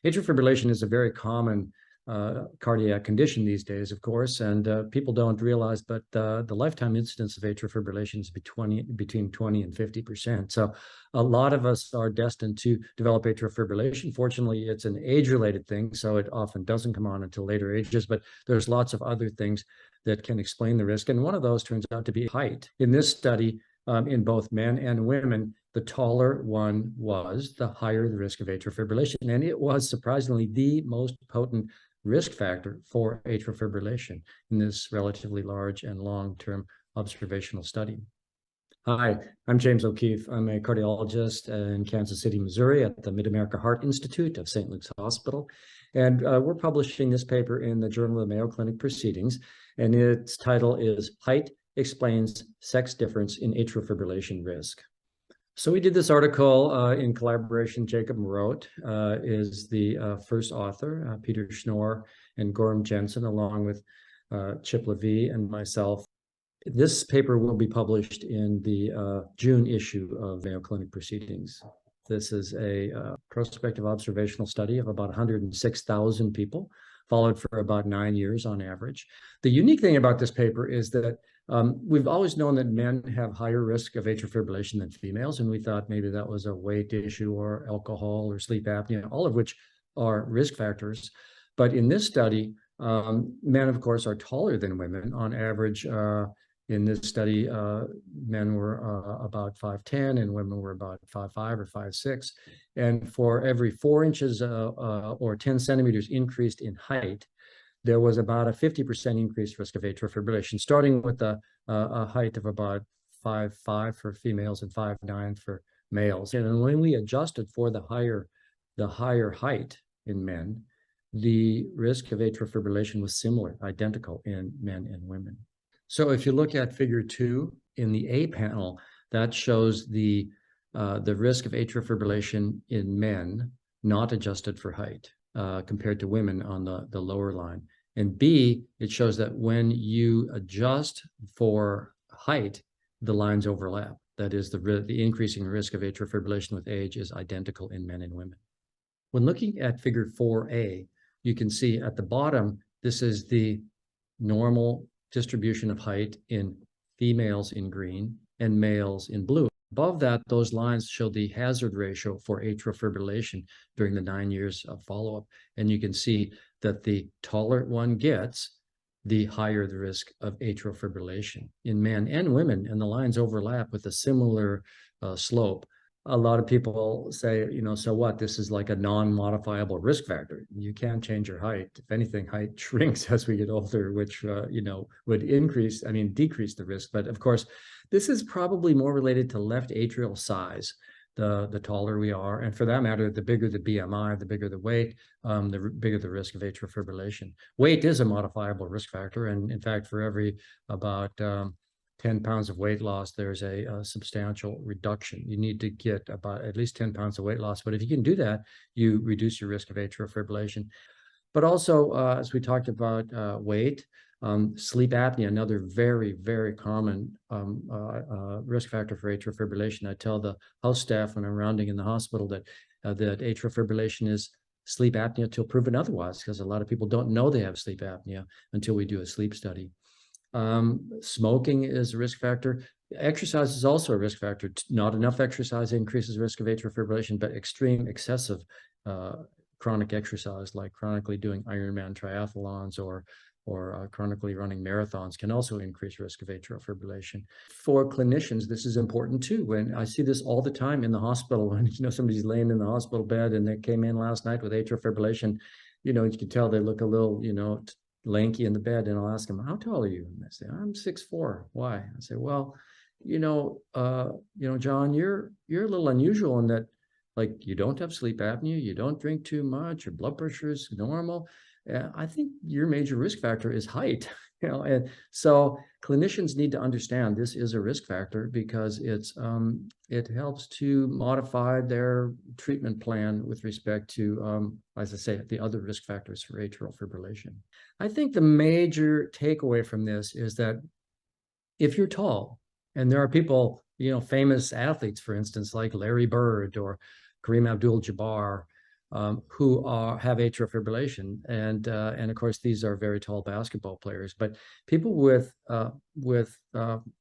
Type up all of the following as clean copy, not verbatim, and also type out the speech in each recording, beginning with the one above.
Atrial fibrillation is a very common cardiac condition these days, of course, and people don't realize, but the lifetime incidence of atrial fibrillation is between 20 and 50%. So a lot of us are destined to develop atrial fibrillation. Fortunately, it's an age-related thing, so it often doesn't come on until later ages, but there's lots of other things that can explain the risk. And one of those turns out to be height. In this study, in both men and women, the taller one was, the higher the risk of atrial fibrillation. And it was surprisingly the most potent risk factor for atrial fibrillation in this relatively large and long-term observational study. Hi, I'm James O'Keefe. I'm a cardiologist in Kansas City, Missouri at the Mid-America Heart Institute of St. Luke's Hospital. And we're publishing this paper in the Journal of the Mayo Clinic Proceedings, and its title is Height Explains Sex Difference in Atrial Fibrillation Risk. So we did this article in collaboration. Jacob Roth is the first author, Peter Schnorr and Gorham Jensen, along with Chip Levy and myself. This paper will be published in the June issue of Mayo Clinic Proceedings. This is a prospective observational study of about 106,000 people, followed for about 9 years on average. The unique thing about this paper is that we've always known that men have higher risk of atrial fibrillation than females, and we thought maybe that was a weight issue or alcohol or sleep apnea, all of which are risk factors. But in this study, men, of course, are taller than women. On average, in this study, men were about 5'10", and women were about 5'5" or 5'6". And for every 4 inches or 10 centimeters increased in height, there was about a 50% increased risk of atrial fibrillation, starting with a height of about 5'5" for females and 5'9" for males. And when we adjusted for the higher height in men, the risk of atrial fibrillation was similar, identical in men and women. So if you look at figure 2 in the A panel, that shows the risk of atrial fibrillation in men not adjusted for height compared to women on the lower line. And B, it shows that when you adjust for height, the lines overlap. That is, the increasing risk of atrial fibrillation with age is identical in men and women. When looking at figure 4A, you can see at the bottom, this is the normal distribution of height in females in green and males in blue. Above that, those lines show the hazard ratio for atrial fibrillation during the 9 years of follow-up. And you can see that the taller one gets, the higher the risk of atrial fibrillation in men and women, and the lines overlap with a similar slope. A lot of people say, so what? This is like a non-modifiable risk factor. You can't change your height. If anything, height shrinks as we get older, which, would decrease the risk. But of course, this is probably more related to left atrial size. The taller we are, and for that matter, the bigger the BMI, the bigger the weight, the bigger the risk of atrial fibrillation. Weight is a modifiable risk factor, and in fact, for every about 10 pounds of weight loss, there's a substantial reduction. You need to get about at least 10 pounds of weight loss, but if you can do that, you reduce your risk of atrial fibrillation. But also, as we talked about weight, sleep apnea, another very, very common risk factor for atrial fibrillation. I tell the house staff when I'm rounding in the hospital that atrial fibrillation is sleep apnea until proven otherwise, because a lot of people don't know they have sleep apnea until we do a sleep study. Smoking is a risk factor. Exercise is also a risk factor. Not enough exercise increases risk of atrial fibrillation, but extreme, excessive chronic exercise, like chronically doing Ironman triathlons or chronically running marathons, can also increase risk of atrial fibrillation. For clinicians, this is important too. When I see this all the time in the hospital, when somebody's laying in the hospital bed and they came in last night with atrial fibrillation, you can tell they look a little, lanky in the bed, and I'll ask them, "How tall are you?" And they say, "I'm 6'4". Why? I say, "Well, John, you're a little unusual in that, like, you don't have sleep apnea, you don't drink too much, your blood pressure is normal. I think your major risk factor is height." And so clinicians need to understand this is a risk factor, because it helps to modify their treatment plan with respect to, as I say, the other risk factors for atrial fibrillation. I think the major takeaway from this is that if you're tall, and there are people, famous athletes, for instance, like Larry Bird or Kareem Abdul-Jabbar, who have atrial fibrillation, and of course these are very tall basketball players. But people with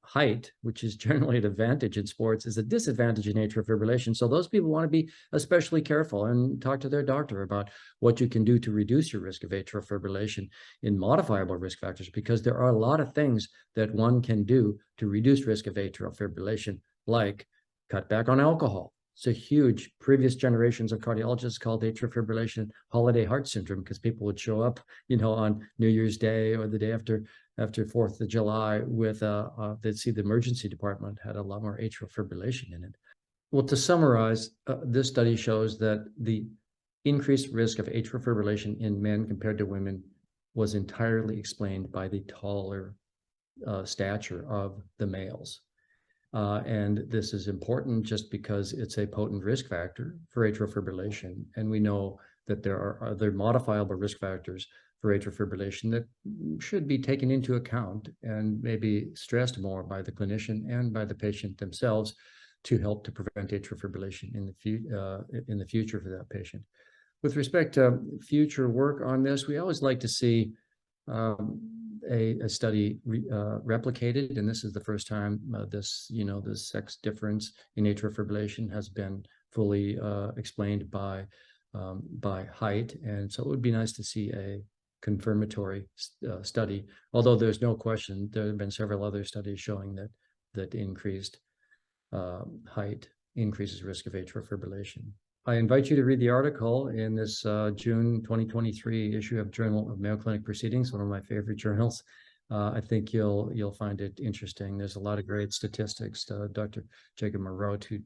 height, which is generally an advantage in sports, is a disadvantage in atrial fibrillation. So those people want to be especially careful and talk to their doctor about what you can do to reduce your risk of atrial fibrillation in modifiable risk factors, because there are a lot of things that one can do to reduce risk of atrial fibrillation, like cut back on alcohol. It's a huge, previous generations of cardiologists called atrial fibrillation holiday heart syndrome, because people would show up, on New Year's Day or the day after 4th of July with they'd see the emergency department had a lot more atrial fibrillation in it. Well, to summarize, this study shows that the increased risk of atrial fibrillation in men compared to women was entirely explained by the taller stature of the males. And this is important just because it's a potent risk factor for atrial fibrillation. And we know that there are other modifiable risk factors for atrial fibrillation that should be taken into account and maybe stressed more by the clinician and by the patient themselves to help to prevent atrial fibrillation in the future for that patient. With respect to future work on this, we always like to see a study replicated, and this is the first time this sex difference in atrial fibrillation has been fully explained by height, and so it would be nice to see a confirmatory study. Although there's no question there have been several other studies showing that increased height increases risk of atrial fibrillation. I invite you to read the article in this June 2023 issue of Journal of Mayo Clinic Proceedings, one of my favorite journals. I think you'll find it interesting. There's a lot of great statistics. Dr. Jacob Marot, who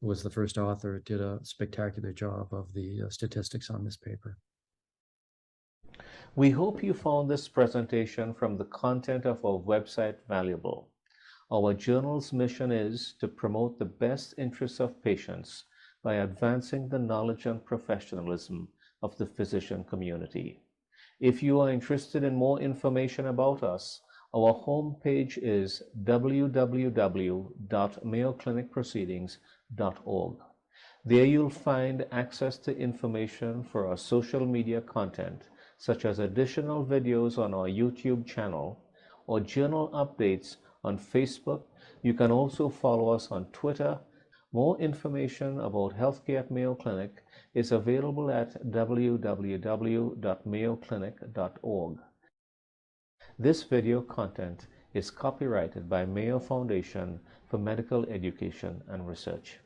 was the first author, did a spectacular job of the statistics on this paper. We hope you found this presentation from the content of our website valuable. Our journal's mission is to promote the best interests of patients by advancing the knowledge and professionalism of the physician community. If you are interested in more information about us, our homepage is www.mayoclinicproceedings.org. There you'll find access to information for our social media content, such as additional videos on our YouTube channel or journal updates on Facebook. You can also follow us on Twitter. More information about healthcare at Mayo Clinic is available at www.mayoclinic.org. This video content is copyrighted by Mayo Foundation for Medical Education and Research.